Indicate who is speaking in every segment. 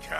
Speaker 1: What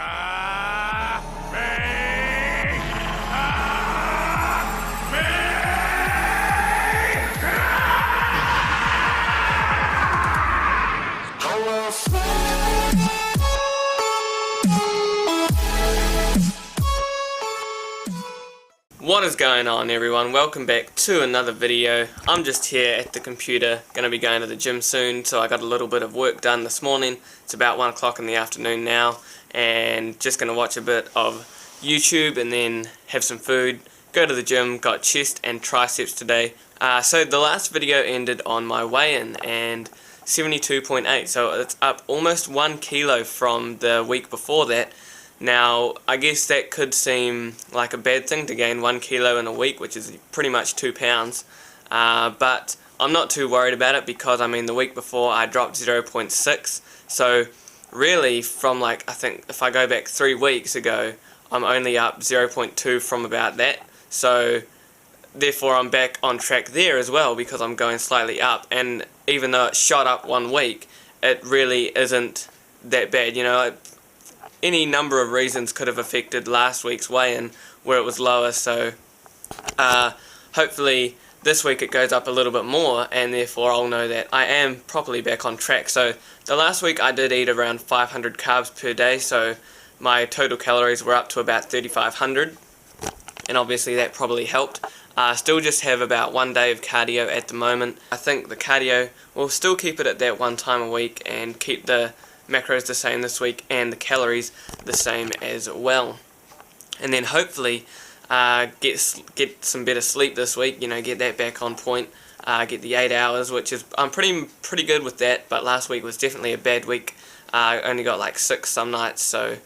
Speaker 1: is going on, everyone? Welcome back to another video. I'm just here at the computer, going to be going to the gym soon, so I got a little bit of work done this morning. It's about 1 o'clock in the afternoon now, and just going to watch a bit of YouTube and then have some food, go to the gym. Got chest and triceps today. So the last video ended on my weigh-in and 72.8, so it's up almost 1 kilo from the week before that. Now, I guess that could seem like a bad thing to gain 1 kilo in a week, which is pretty much 2 pounds, but I'm not too worried about it because, I mean, the week before I dropped 0.6, so really from, like, I think if I go back 3 weeks ago, I'm only up 0.2 from about that, so therefore I'm back on track there as well because I'm going slightly up, and even though it shot up 1 week, it really isn't that bad, you know. Any number of reasons could have affected last week's weigh-in where it was lower, so hopefully this week it goes up a little bit more, and therefore I'll know that I am properly back on track. So the last week I did eat around 500 carbs per day, so my total calories were up to about 3,500, and obviously that probably helped. Still just have about 1 day of cardio at the moment. I think the cardio will still keep it at that 1 time a week and keep the macros the same this week and the calories the same as well, and then hopefully get some better sleep this week, you know, get that back on point, get the 8 hours, which is I'm pretty good with that, but last week was definitely a bad week. I only got like 6 some nights, so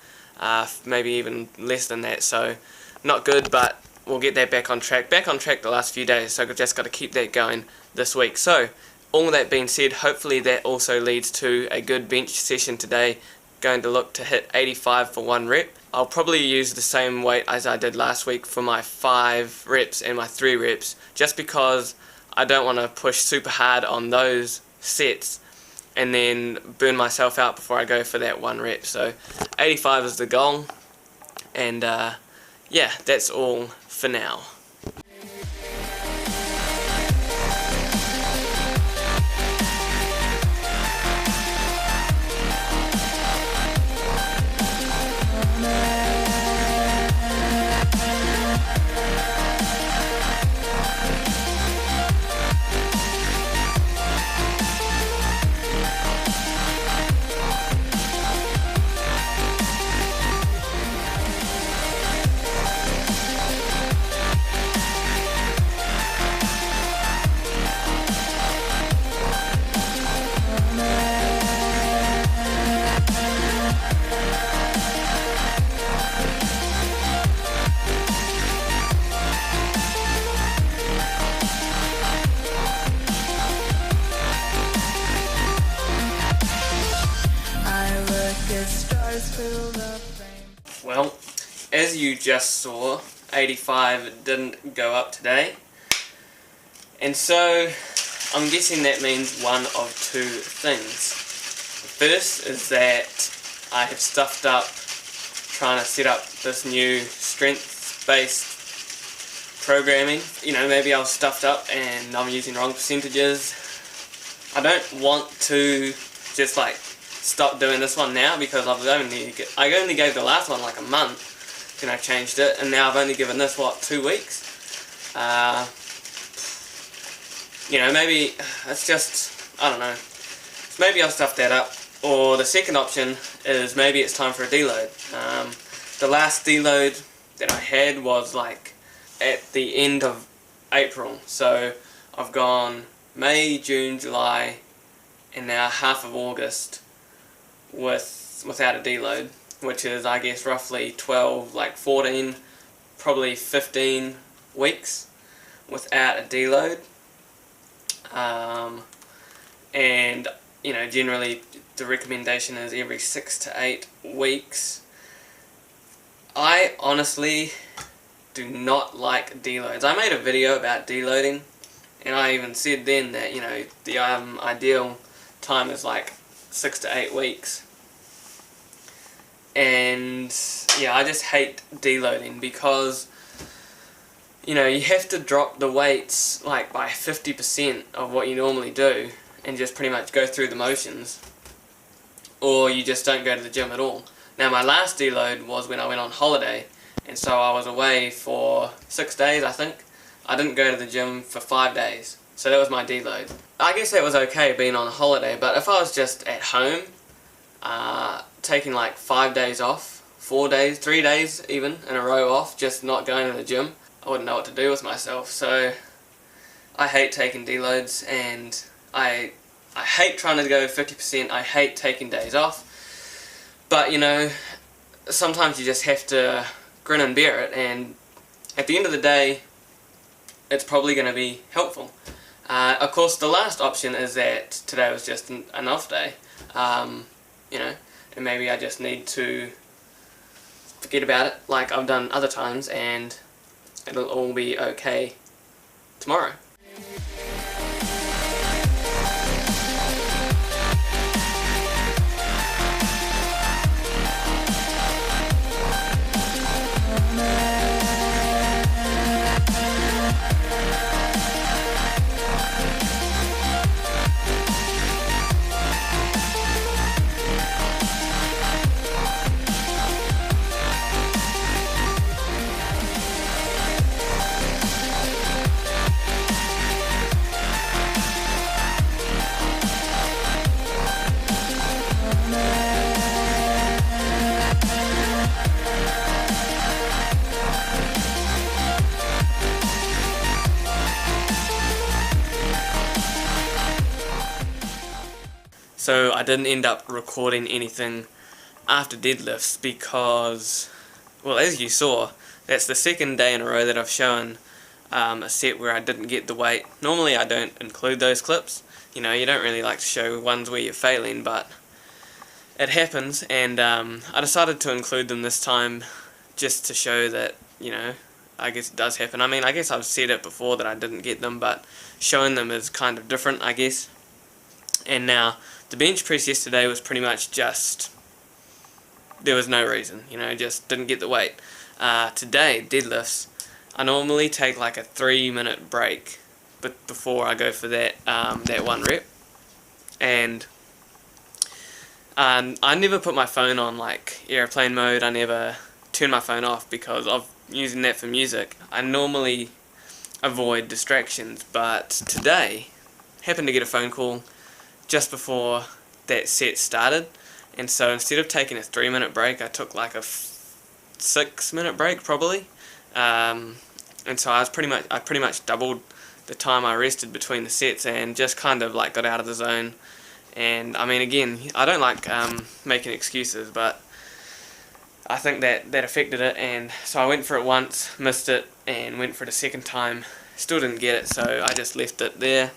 Speaker 1: maybe even less than that, so not good, but we'll get that back on track the last few days, so I've just got to keep that going this week. So all that being said, hopefully that also leads to a good bench session today. Going to look to hit 85 for 1 rep. I'll probably use the same weight as I did last week for my 5 reps and my 3 reps, just because I don't want to push super hard on those sets and then burn myself out before I go for that 1 rep. So 85 is the goal, and yeah, that's all for now. Well, as you just saw, 85 didn't go up today, and so I'm guessing that means one of 2 things. The first is that I have stuffed up trying to set up this new strength-based programming. You know, maybe I was stuffed up and I'm using wrong percentages. I don't want to just like stop doing this one now because I only gave the last one like a month, and I changed it, and now I've only given this, what, 2 weeks? You know, maybe it's just, I don't know, maybe I'll stuff that up, or the second option is maybe it's time for a deload. The last deload that I had was like at the end of April, so I've gone May, June, July, and now half of August without a deload, which is, I guess, roughly 12, like 14, probably 15 weeks without a deload. And you know, generally the recommendation is every 6 to 8 weeks. I honestly do not like deloads. I made a video about deloading, and I even said then that, you know, the ideal time is like 6 to 8 weeks. And and yeah, I just hate deloading because, you know, you have to drop the weights like by 50% of what you normally do and just pretty much go through the motions, or you just don't go to the gym at all. Now my last deload was when I went on holiday, and so I was away for 6 days, I think. I didn't go to the gym for 5 days, so that was my deload. I guess that was okay being on holiday, but if I was just at home, taking like 5 days off, 4 days, 3 days even in a row off, just not going to the gym, I wouldn't know what to do with myself. So I hate taking deloads, and I hate trying to go 50%, I hate taking days off, but you know, sometimes you just have to grin and bear it, and at the end of the day, it's probably going to be helpful. Of course, the last option is that today was just an off day, you know, and maybe I just need to forget about it like I've done other times, and it'll all be okay tomorrow. So I didn't end up recording anything after deadlifts because, well, as you saw, that's the second day in a row that I've shown a set where I didn't get the weight. Normally I don't include those clips. You know, you don't really like to show ones where you're failing, but it happens, and I decided to include them this time just to show that, you know, I guess it does happen. I mean, I guess I've said it before that I didn't get them, but showing them is kind of different, I guess. And now, the bench press yesterday was pretty much just, there was no reason, you know, just didn't get the weight. Today, deadlifts, I normally take like a 3-minute break before I go for that, that 1 rep. And I never put my phone on like airplane mode, I never turn my phone off because of using that for music. I normally avoid distractions, but today, happened to get a phone call just before that set started, and so instead of taking a 3-minute break, I took like a 6-minute break probably, and so I pretty much doubled the time I rested between the sets, and just kind of like got out of the zone. And I mean, again, I don't like making excuses, but I think that affected it, and so I went for it once, missed it, and went for it a second time, still didn't get it, so I just left it there,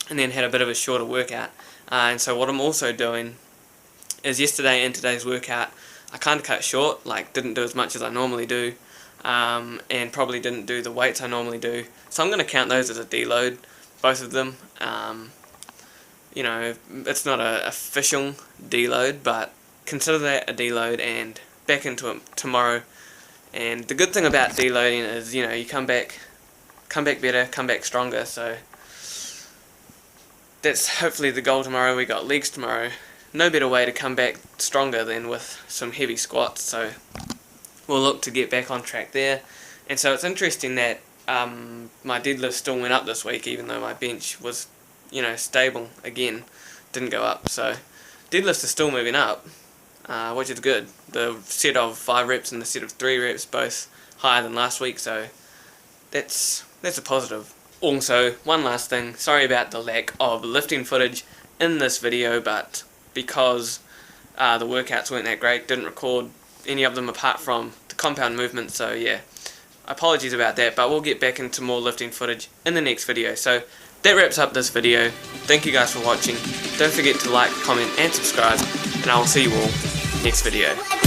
Speaker 1: and then had a bit of a shorter workout. And so what I'm also doing is yesterday and today's workout I kind of cut short, like didn't do as much as I normally do, and probably didn't do the weights I normally do, so I'm going to count those as a deload, both of them. You know, it's not an official deload, but consider that a deload, and back into it tomorrow. And the good thing about deloading is, you know, you come back better, come back stronger, so that's hopefully the goal tomorrow. We got legs tomorrow. No better way to come back stronger than with some heavy squats, so we'll look to get back on track there. And so it's interesting that my deadlift still went up this week, even though my bench was, you know, stable again, didn't go up. So deadlifts are still moving up, which is good. The set of 5 reps and the set of 3 reps both higher than last week, so that's a positive. Also, one last thing, sorry about the lack of lifting footage in this video, but because the workouts weren't that great, didn't record any of them apart from the compound movement, so yeah, apologies about that, but we'll get back into more lifting footage in the next video. So that wraps up this video. Thank you guys for watching. Don't forget to like, comment and subscribe, and I will see you all next video.